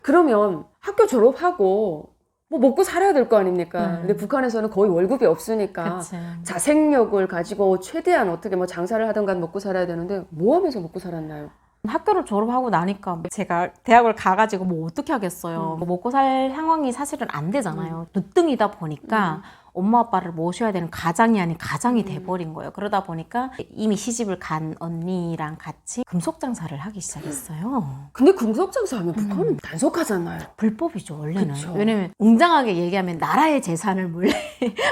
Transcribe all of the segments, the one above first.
그러면 학교 졸업하고 뭐 먹고 살아야 될 거 아닙니까? 네. 근데 북한에서는 거의 월급이 없으니까 그치. 자생력을 가지고 최대한 어떻게 뭐 장사를 하던가 먹고 살아야 되는데 뭐 하면서 먹고 살았나요? 학교를 졸업하고 나니까 제가 대학을 가가지고 뭐 어떻게 하겠어요. 뭐 먹고 살 상황이 사실은 안 되잖아요. 늦둥이다 보니까 엄마 아빠를 모셔야 되는 가장이 아닌 가장이 돼버린 거예요. 그러다 보니까 이미 시집을 간 언니랑 같이 금속 장사를 하기 시작했어요. 근데 금속 장사하면 북한은 단속하잖아요. 불법이죠, 원래는. 그쵸. 왜냐면 웅장하게 얘기하면 나라의 재산을 몰래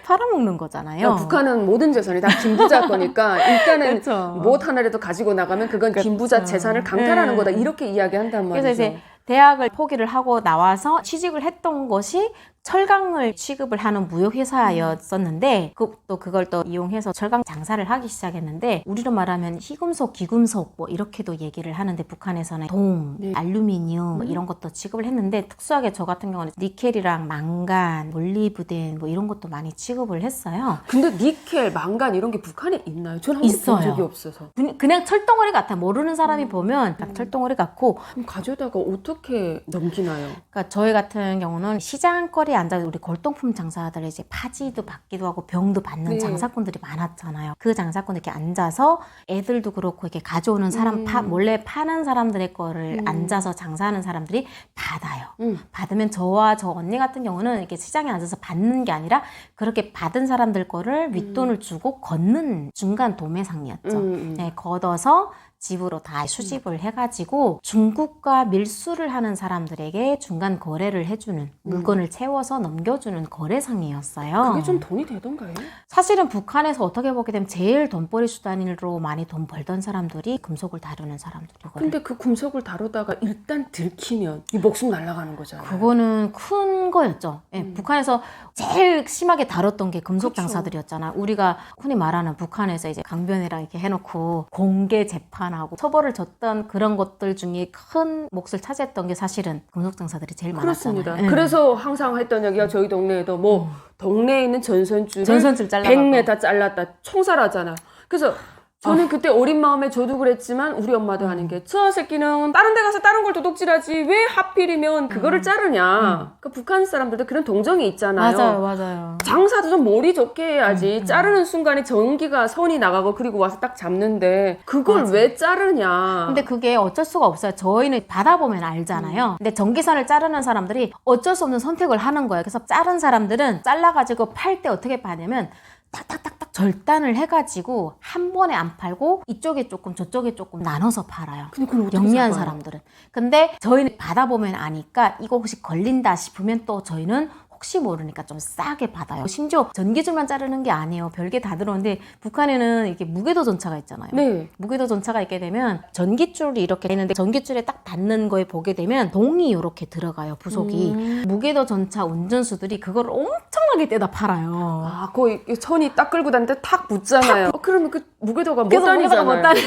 팔아먹는 거잖아요. 북한은 모든 재산이 다 김부자 거니까 일단은 그쵸. 뭐 하나라도 가지고 나가면 그건 김부자 재산을 강탈하는 거다 이렇게 이야기한단 말이죠. 그래서 이제 대학을 포기를 하고 나와서 취직을 했던 것이 철강을 취급을 하는 무역회사였었는데 또 그걸 또 이용해서 철강 장사를 하기 시작했는데 우리로 말하면 희금속, 기금속 뭐 이렇게도 얘기를 하는데 북한에서는 동, 알루미늄 뭐 이런 것도 취급을 했는데 특수하게 저 같은 경우는 니켈이랑 망간, 몰리브덴 뭐 이런 것도 많이 취급을 했어요. 근데 니켈, 망간 이런 게 북한에 있나요? 저는 한번 있어요. 본 적이 없어서. 그냥 철덩어리 같아. 모르는 사람이 보면 딱 철덩어리 같고 그럼 가져다가 어떻게 넘기나요? 그러니까 저희 같은 경우는 시장거리에 앉아서 우리 골동품 장사들 이제 파지도 받기도 하고 병도 받는 네. 장사꾼들이 많았잖아요. 그 장사꾼들 이렇게 앉아서 애들도 그렇고 이렇게 가져오는 사람 몰래 파는 사람들의 거를 앉아서 장사하는 사람들이 받아요. 받으면 저와 저 언니 같은 경우는 이렇게 시장에 앉아서 받는 게 아니라 그렇게 받은 사람들 거를 윗돈을 주고 걷는 중간 도매상이었죠. 네, 걷어서 집으로 다 수집을 해가지고 중국과 밀수를 하는 사람들에게 중간 거래를 해주는 물건을 채워서 넘겨주는 거래상이었어요. 그게 좀 돈이 되던가요? 사실은 북한에서 어떻게 보게 되면 제일 돈벌이 수단으로 많이 돈 벌던 사람들이 금속을 다루는 사람들이거든요. 근데 그 금속을 다루다가 일단 들키면 이 목숨 날아가는 거잖아요. 그거는 큰 거였죠. 예, 북한에서 제일 심하게 다뤘던 게 금속 그쵸. 장사들이었잖아. 우리가 흔히 말하는 북한에서 이제 강변이랑 이렇게 해놓고 공개 재판하고 처벌을 줬던 그런 것들 중에 큰 몫을 차지했던 게 사실은 금속 장사들이 제일 그렇습니다. 많았잖아요. 예. 그래서 항상 했던 얘기가 저희 동네에도 뭐 동네에 있는 전선줄을 전선줄 잘라가고. 100m 잘랐다 총살하잖아. 그래서 저는 그때 어린 마음에 저도 그랬지만 우리 엄마도 하는 게 저 새끼는 다른 데 가서 다른 걸 도둑질하지 왜 하필이면 그거를 자르냐. 그러니까 북한 사람들도 그런 동정이 있잖아요. 맞아요. 장사도 좀 머리 좋게 해야지. 자르는 순간에 전기가 선이 나가고 그리고 와서 딱 잡는데 그걸 왜 자르냐. 근데 그게 어쩔 수가 없어요. 저희는 받아보면 알잖아요. 근데 전기선을 자르는 사람들이 어쩔 수 없는 선택을 하는 거예요. 그래서 자른 사람들은 잘라가지고 팔 때 어떻게 파냐면 딱딱딱딱 절단을 해가지고 한 번에 안 팔고 이쪽에 조금 저쪽에 조금 나눠서 팔아요. 근데 그걸 어떻게 영리한 잡아요? 사람들은. 근데 저희는 받아보면 아니까 이거 혹시 걸린다 싶으면 또 저희는 혹시 모르니까 좀 싸게 받아요. 심지어 전기줄만 자르는 게 아니에요. 별게 다 들어오는데 북한에는 이렇게 무게도 전차가 있잖아요. 네. 무게도 전차가 있게 되면 전기줄이 이렇게 있는데 전기줄에 딱 닿는 거에 보게 되면 동이 이렇게 들어가요. 부속이. 무게도 전차 운전수들이 그걸 엄청나게 떼다 팔아요. 아, 거의 선이 딱 끌고 다니는데 탁 붙잖아요. 그러면 그 무게도가 못 그래서 무게가 다니잖아요. 못 다녀요.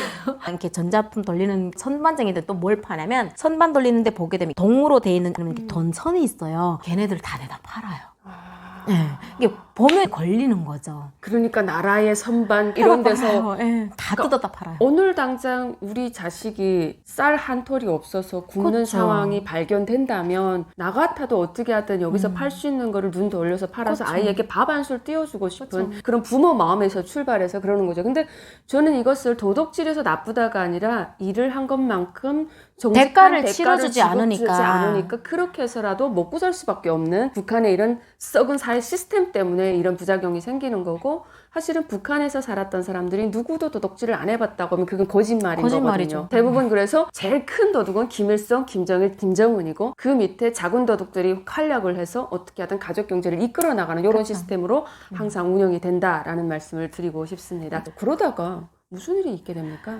이렇게 전자품 돌리는 선반쟁이들 또 뭘 파냐면 선반 돌리는데 보게 되면 동으로 돼 있는 이렇게 돈선이 있어요. 걔네들 다 내다 팔아요. 네. 이게 보면 걸리는 거죠. 그러니까 나라의 선반 이런 데서 다 뜯었다 팔아요. 오늘 당장 우리 자식이 쌀 한 톨이 없어서 굶는 그쵸. 상황이 발견된다면 나 같아도 어떻게 하든 여기서 팔 수 있는 거를 눈 돌려서 팔아서 그쵸. 아이에게 밥 한 술 띄워주고 싶은 그런 부모 마음에서 출발해서 그러는 거죠. 근데 저는 이것을 도덕질에서 나쁘다가 아니라 일을 한 것만큼 정직한 대가를 치러주지 지급주지 않으니까. 그렇게 해서라도 먹고 살 수밖에 없는 북한의 이런 썩은 사회 시스템 때문에 이런 부작용이 생기는 거고 사실은 북한에서 살았던 사람들이 누구도 도둑질을 안 해봤다고 하면 그건 거짓말이죠. 거짓말이죠. 대부분 그래서 제일 큰 도둑은 김일성, 김정일, 김정은이고 그 밑에 작은 도둑들이 활약을 해서 어떻게 하든 가족 경제를 이끌어 나가는 이런 시스템으로 항상 운영이 된다라는 말씀을 드리고 싶습니다. 그러다가 무슨 일이 있게 됩니까?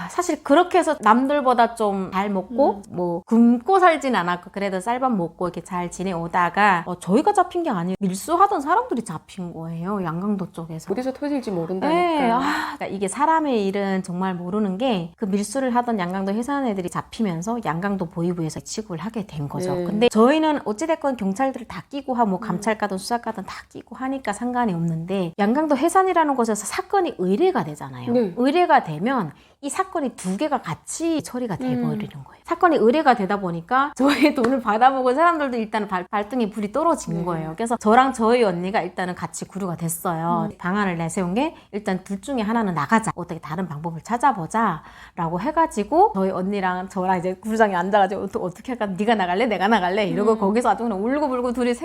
사실 그렇게 해서 남들보다 좀 잘 먹고 뭐 굶고 살진 않았고 그래도 쌀밥 먹고 이렇게 잘 지내오다가 저희가 잡힌 게 아니에요. 밀수하던 사람들이 잡힌 거예요. 양강도 쪽에서. 어디서 터질지 네, 모른다니까. 그러니까 이게 사람의 일은 정말 모르는 게 그 밀수를 하던 양강도 해사한 애들이 잡히면서 양강도 보위부에서 취급을 하게 된 거죠. 네. 근데 저희는 어찌됐건 경찰들을 다 끼고 하고 뭐 감찰가든 수사가든 다 끼고 하니까 상관이 없는데 양강도 해산이라는 곳에서 사건이 의뢰가 되잖아요. 네. 의뢰가 되면 이 사건이 두 개가 같이 처리가 돼버리는 거예요. 사건이 의뢰가 되다 보니까 저의 돈을 받아먹은 사람들도 일단 발등에 불이 떨어진 거예요. 그래서 저랑 저희 언니가 일단은 같이 구류가 됐어요. 방안을 내세운 게 일단 둘 중에 하나는 나가자. 어떻게 다른 방법을 찾아보자 라고 해가지고 저희 언니랑 저랑 이제 구류장에 앉아가지고 어떻게 할까? 네가 나갈래? 내가 나갈래? 이러고 거기서 아주 그냥 울고불고 둘이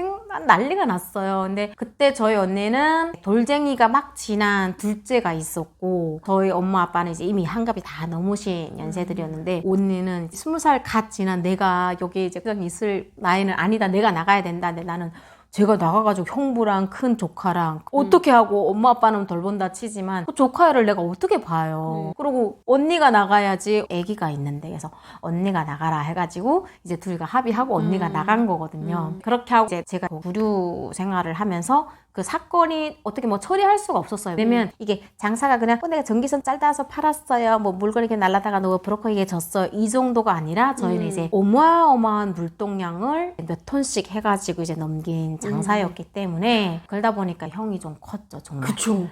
난리가 났어요. 근데 그때 저희 언니는 돌쟁이가 막 지난 둘째가 있었고 저희 엄마 아빠는 이제 이미 한갑이 다 넘으신 연세들이었는데 언니는 20살 갓 지난 내가 여기 이제 그냥 있을 나이는 아니다. 내가 나가야 된다. 근데 나는 제가 나가가지고 형부랑 큰 조카랑 어떻게 하고 엄마 아빠는 덜 본다 치지만 그 조카를 내가 어떻게 봐요. 그리고 언니가 나가야지 아기가 있는데 그래서 언니가 나가라 해가지고 이제 둘이가 합의하고 언니가 나간 거거든요. 그렇게 하고 이제 제가 구류 생활을 하면서 그 사건이 어떻게 뭐 처리할 수가 없었어요. 왜냐면 이게 장사가 그냥 내가 전기선 짧다서 팔았어요. 뭐 물건 이렇게 날라다가 너 브로커에게 줬어. 이 정도가 아니라 저희는 이제 어마어마한 물동량을 몇 톤씩 해가지고 이제 넘긴 장사였기 때문에 그러다 보니까 형이 좀 컸죠, 정말. 그쵸.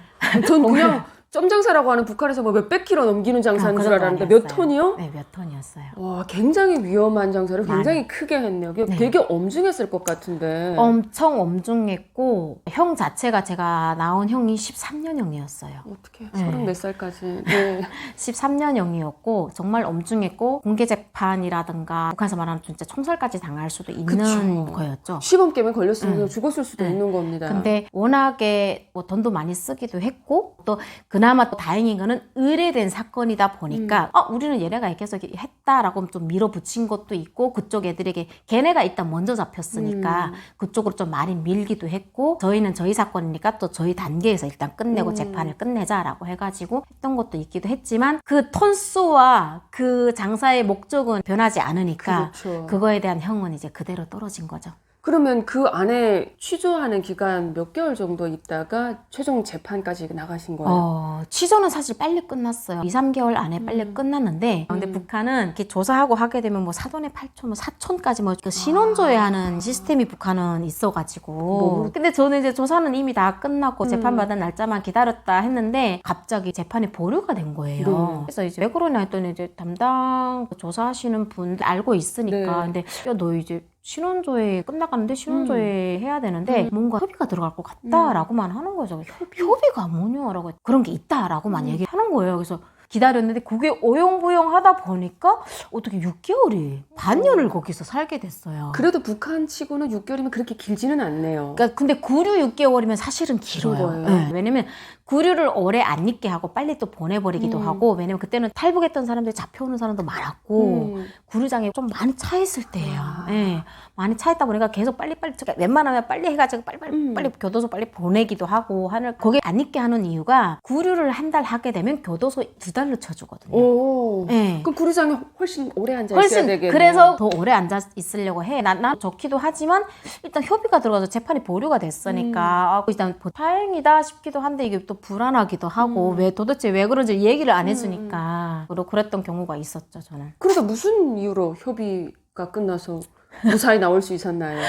전 그냥 점장사라고 하는 북한에서 뭐 몇백 킬로 넘기는 장사인 줄 알았는데 몇 톤이요? 네, 몇 톤이었어요. 와, 굉장히 위험한 장사를 굉장히 크게 했네요. 되게 엄중했을 것 같은데. 엄청 엄중했고 형 자체가 제가 나온 형이 13년형이었어요. 어떻게 30몇 살까지. 네. 13년형이었고 정말 엄중했고 공개 재판이라든가 북한에서 말하면 진짜 총살까지 당할 수도 있는 거였죠. 시범 깨면 걸렸으면 죽었을 수도 있는 겁니다. 근데 워낙에 뭐 돈도 많이 쓰기도 했고 또 그나마 또 다행인 거는 의뢰된 사건이다 보니까 우리는 얘네가 이렇게 했다라고 좀 밀어붙인 것도 있고 그쪽 애들에게 걔네가 일단 먼저 잡혔으니까 그쪽으로 좀 많이 밀기도 했고 저희는 저희 사건이니까 또 저희 단계에서 일단 끝내고 재판을 끝내자라고 해가지고 했던 것도 있기도 했지만 그 톤수와 그 장사의 목적은 변하지 않으니까 그렇죠. 그거에 대한 형은 이제 그대로 떨어진 거죠. 그러면 그 안에 취조하는 기간 몇 개월 정도 있다가 최종 재판까지 나가신 거예요? 취조는 사실 빨리 끝났어요. 2, 3개월 안에 빨리 끝났는데 근데 북한은 이렇게 조사하고 하게 되면 뭐 사돈의 8촌, 뭐 4촌까지 뭐 신원조회하는 시스템이 북한은 있어가지고 근데 저는 이제 조사는 이미 다 끝났고 재판받은 날짜만 기다렸다 했는데 갑자기 재판이 보류가 된 거예요. 그래서 이제 왜 그러냐 했더니 이제 담당 조사하시는 분 알고 있으니까 근데 야, 너 이제 신원조회 끝나가는데 신원조회 해야 되는데 뭔가 협의가 들어갈 것 같다라고만 하는 거죠. 협의가 뭐냐라고 그런 게 있다라고만 얘기하는 거예요. 그래서 기다렸는데 그게 오용부용하다 보니까 어떻게 6개월이 반년을 거기서 살게 됐어요. 그래도 북한 치고는 6개월이면 그렇게 길지는 않네요. 그러니까 근데 구류 6개월이면 사실은 길어요. 네. 왜냐면 구류를 오래 안 있게 하고 빨리 또 보내버리기도 하고 왜냐면 그때는 탈북했던 사람들이 잡혀오는 사람도 많았고 구류장에 좀 많이 차 있을 때예요. 네. 많이 차 있다 보니까 계속 빨리빨리 웬만하면 빨리 해가지고 빨리 교도소 빨리 보내기도 하고 하는 거기에 안 있게 하는 이유가 구류를 한 달 하게 되면 교도소 2달로 쳐주거든요. 오. 네. 그럼 구류장에 훨씬 오래 앉아 있어야 되겠네요. 그래서 더 오래 앉아 있으려고 해. 난 좋기도 하지만 일단 협의가 들어가서 재판이 보류가 됐으니까 일단 다행이다 싶기도 한데 이게 또 불안하기도 하고 도대체 왜 그런지 얘기를 안 해주니까 그랬던 경우가 있었죠 저는. 그래서 무슨 이유로 협의가 끝나서 무사히 나올 수 있었나요?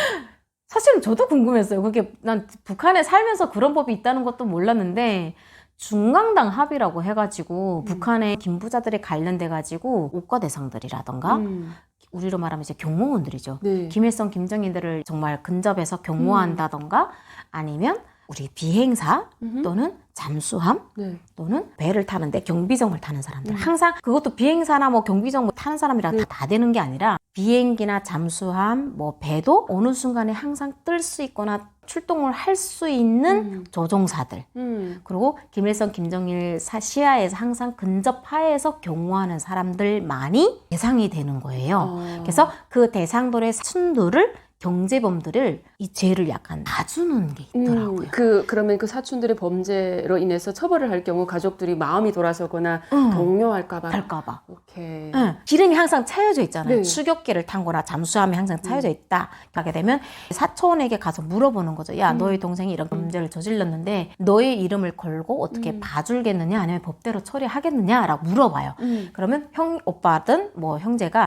사실은 저도 궁금했어요. 그게 난 북한에 살면서 그런 법이 있다는 것도 몰랐는데 중강당 합의라고 해가지고 북한의 김부자들이 관련돼가지고 오과 대상들이라던가 우리로 말하면 이제 경무원들이죠. 네. 김일성, 김정일들을 정말 근접해서 경호한다던가 아니면 우리 비행사 또는 잠수함 또는 배를 타는데 경비정을 타는 사람들 항상 그것도 비행사나 뭐 경비정 타는 사람이랑 다 되는 게 아니라 비행기나 잠수함 뭐 배도 어느 순간에 항상 뜰 수 있거나 출동을 할 수 있는 조종사들 그리고 김일성, 김정일 시야에서 항상 근접하에서 경호하는 사람들만이 대상이 되는 거예요. 그래서 그 대상들의 사촌들을 경제범들을 이 죄를 약간 놔주는 게 있더라고요. 그러면 그 사촌들의 범죄로 인해서 처벌을 할 경우 가족들이 마음이 돌아서거나 동요할까봐. 할까봐. 오케이. 기름이 항상 차여져 있잖아요. 네. 추격기를 탄 거나 잠수함이 항상 차여져 있다. 하게 되면 사촌에게 가서 물어보는 거죠. 야, 너희 동생이 이런 범죄를 저질렀는데 너의 이름을 걸고 어떻게 봐줄겠느냐 아니면 법대로 처리하겠느냐라고 물어봐요. 그러면 오빠든 뭐 형제가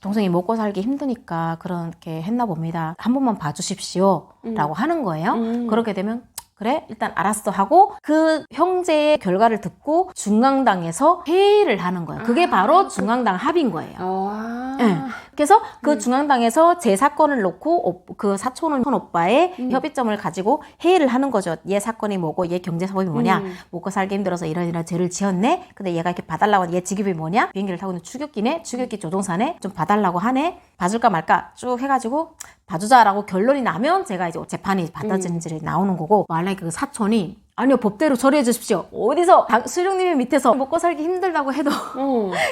동생이 먹고 살기 힘드니까 그렇게 했나 봅니다. 한 번만 봐주십시오. 라고 하는 거예요. 그렇게 되면 그래? 일단 알았어 하고 그 형제의 결과를 듣고 중앙당에서 회의를 하는 거예요. 그게 바로 중앙당 합의인 거예요. 네. 그래서 그 중앙당에서 제 사건을 놓고 그 사촌 오빠의 협의점을 가지고 회의를 하는 거죠. 얘 사건이 뭐고 얘 경제사범이 뭐냐, 먹고 살기 힘들어서 이런 죄를 지었네. 근데 얘가 이렇게 봐달라고 얘 직업이 뭐냐, 비행기를 타고 있는 추격기네, 추격기 조종사네, 좀 봐달라고 하네, 봐줄까 말까 쭉 해가지고 봐주자라고 결론이 나면 제가 이제 재판이 받아진지 나오는 거고, 만약에 그 사촌이 아니요 법대로 처리해 주십시오, 어디서 수령님의 밑에서 먹고 살기 힘들다고 해도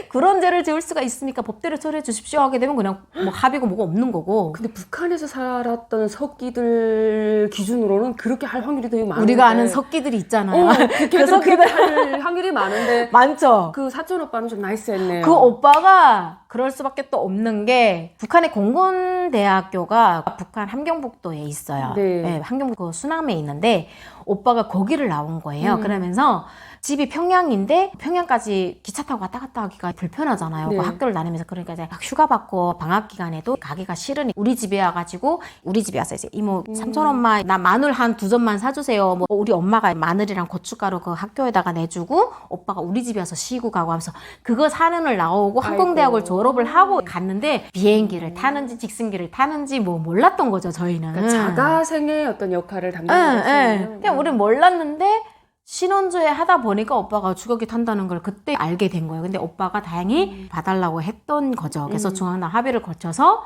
그런 죄를 지을 수가 있으니까 법대로 처리해 주십시오 하게 되면 그냥 뭐 합의고 뭐가 없는 거고. 근데 북한에서 살았던 석기들 기준으로는 그렇게 할 확률이 되게 많은데, 우리가 아는 석기들이 있잖아요. 그래서 그렇게 할 확률이 많은데 많죠. 그 사촌 오빠는 좀 나이스했네요. 그 오빠가 그럴 수밖에 또 없는 게, 북한의 공군대학교가 북한 함경북도에 있어요. 네. 네, 함경북도 수남에 있는데 오빠가 거기를 나온 거예요. 그러면서 집이 평양인데 평양까지 기차 타고 왔다 갔다 하기가 불편하잖아요. 네. 그 학교를 다니면서. 그러니까 이제 휴가 받고 방학 기간에도 가기가 싫으니 우리 집에 와가지고, 우리 집에 와서 이제 이모 삼촌 엄마 나 마늘 한 2점만 사주세요. 뭐 우리 엄마가 마늘이랑 고춧가루 그 학교에다가 내주고 오빠가 우리 집에 와서 쉬고 가고 하면서 그거 4년을 나오고 항공대학을 졸업을 하고 갔는데, 비행기를 타는지 직승기를 타는지 뭐 몰랐던 거죠 저희는. 그러니까 자가생의 어떤 역할을 담당하고 있어요. 그냥 우리는 몰랐는데 신혼주에 하다 보니까 오빠가 추격기 탄다는 걸 그때 알게 된 거예요. 근데 오빠가 다행히 봐달라고 했던 거죠. 그래서 중앙당 합의를 거쳐서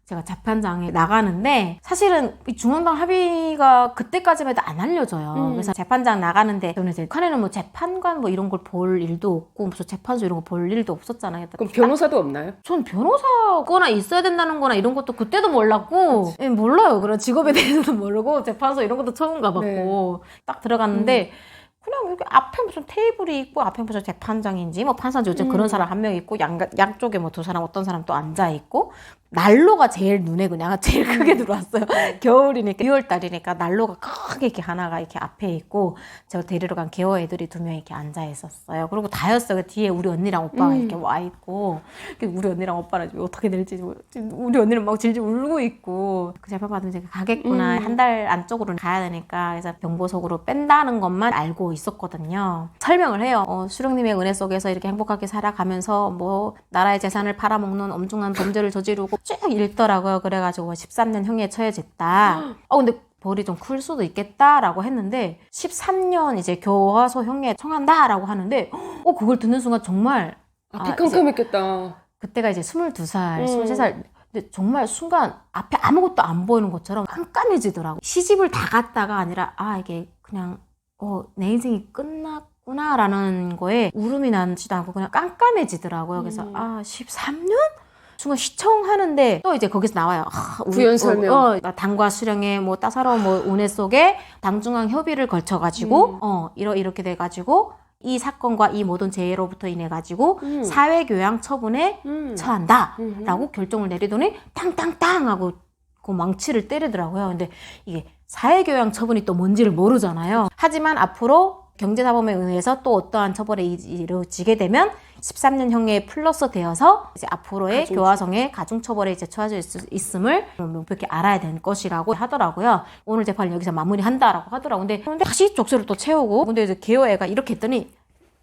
제가 재판장에 나가는데, 사실은 이 중앙당 합의가 그때까지만 해도 안 알려져요. 그래서 재판장 나가는데, 저는 이제 북한에는 뭐 재판관 뭐 이런 걸 볼 일도 없고 무슨 재판소 이런 거 볼 일도 없었잖아요. 그럼 변호사도 없나요? 전 변호사거나 있어야 된다는 거나 이런 것도 그때도 몰랐고, 예, 몰라요. 그런 직업에 대해서도 모르고 재판소 이런 것도 처음 가봤고, 딱 들어갔는데 그냥 이렇게 앞에 무슨 테이블이 있고, 앞에 무슨 재판장인지 뭐 판사인지 어쨌든 그런 사람 한 명 있고, 양쪽에 뭐 2사람 어떤 사람 또 앉아 있고, 난로가 제일 눈에 그냥 제일 크게 들어왔어요. 겨울이니까 6월달이니까 난로가 크게 이렇게 하나가 이렇게 앞에 있고, 제가 데리러 간 개호 애들이 2명 이렇게 앉아 있었어요. 그리고 다였어요. 뒤에 우리 언니랑 오빠가 이렇게 와 있고, 우리 언니랑 오빠는 어떻게 될지, 우리 언니는 막 질질 울고 있고, 그 재판 받으면 제가 가겠구나. 한 달 안쪽으로는 가야 되니까. 그래서 병보석으로 뺀다는 것만 알고 있었거든요. 설명을 해요. 수령님의 은혜 속에서 이렇게 행복하게 살아가면서 뭐 나라의 재산을 팔아먹는 엄청난 범죄를 저지르고 쭉 읽더라고요. 그래가지고 13년 형에 처해졌다. 근데 벌이 좀 클 수도 있겠다라고 했는데, 13년 이제 교화소 형에 청한다라고 하는데, 그걸 듣는 순간 정말 앞이 깜깜했겠다. 그때가 이제 22살, 23살. 근데 정말 순간 앞에 아무것도 안 보이는 것처럼 깜깜해지더라고. 시집을 다 갔다가 아니라, 이게 그냥 내 인생이 끝났구나라는 거에 울음이 나지도 않고 그냥 깜깜해지더라고요. 그래서 13년? 순간 시청하는데 또 이제 거기서 나와요. 부연 설명. 당과 수령의 뭐 따사로운 뭐 운해 속에 당중앙 협의를 걸쳐가지고 이렇게 돼가지고 이 사건과 이 모든 재해로부터 인해 가지고 사회교양 처분에 처한다라고 결정을 내리더니 탕탕탕 하고 그 망치를 때리더라고요. 근데 이게 사회교양 처분이 또 뭔지를 모르잖아요. 하지만 앞으로 경제사범에 의해서 또 어떠한 처벌에 이루어지게 되면 13년형에 플러스 되어서 이제 앞으로의 교화성의 가중처벌에 이제 처해질 수 있음을 이렇게 알아야 되는 것이라고 하더라고요. 오늘 재판을 여기서 마무리한다라고 하더라고요. 근데 다시 족쇄를 또 채우고, 근데 이제 개호 애가 이렇게 했더니,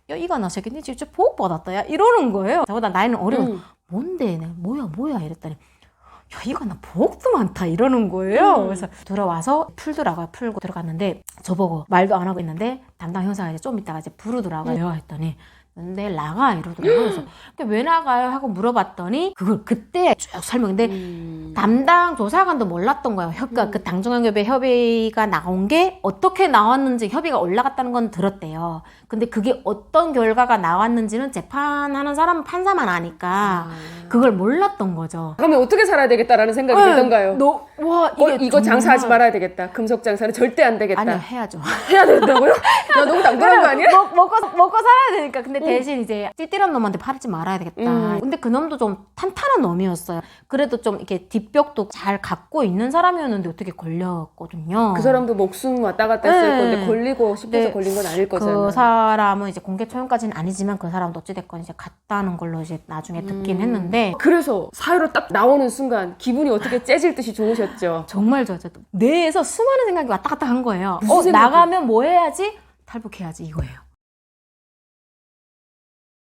야, 이거 나 새끼 니 진짜 보복 받았다 야 이러는 거예요. 저보다 나이는 어려운 뭔데 뭐야 이랬더니, 야, 이거 나 보복도 많다 이러는 거예요. 그래서 들어와서 풀더라고요. 풀고 들어갔는데 저보고 말도 안 하고 있는데 담당 형사가 이제 좀 이따가 이제 부르더라고요. 했더니 내일 나가 이러더라고요. 그래서 왜 나가요 하고 물어봤더니 그걸 그때 쭉 설명인데 담당 조사관도 몰랐던 거예요. 그러니까 그 당중앙협의 협의가 나온 게 어떻게 나왔는지, 협의가 올라갔다는 건 들었대요. 근데 그게 어떤 결과가 나왔는지는 재판하는 사람은 판사만 아니까 그걸 몰랐던 거죠. 그러면 어떻게 살아야 되겠다라는 생각이 들던가요? 이거 정말... 장사하지 말아야 되겠다. 금속 장사는 절대 안 되겠다. 아니요, 해야죠. 해야 된다고요? 야, 너무 당돌한 거 아니야? 먹고 살아야 되니까. 근데 대신 이제 찌질한 놈한테 팔지 말아야 되겠다. 근데 그 놈도 좀 탄탄한 놈이었어요. 그래도 좀 이렇게 뒷벽도 잘 갖고 있는 사람이었는데 어떻게 걸렸거든요. 그 사람도 목숨 왔다 갔다 했을 네. 건데 걸리고 싶어서 네. 걸린 건 아닐 거잖아요. 그 사람은 이제 공개 처형까지는 아니지만 그 사람도 어찌됐건 이제 갔다는 걸로 이제 나중에 듣긴 했는데 그래서 사회로 딱 나오는 순간 기분이 어떻게 째질 듯이 좋으셨죠. 정말 좋았죠. 뇌에서 수많은 생각이 왔다 갔다 한 거예요. 무슨 생각이? 나가면 뭐 해야지? 탈북해야지 이거예요.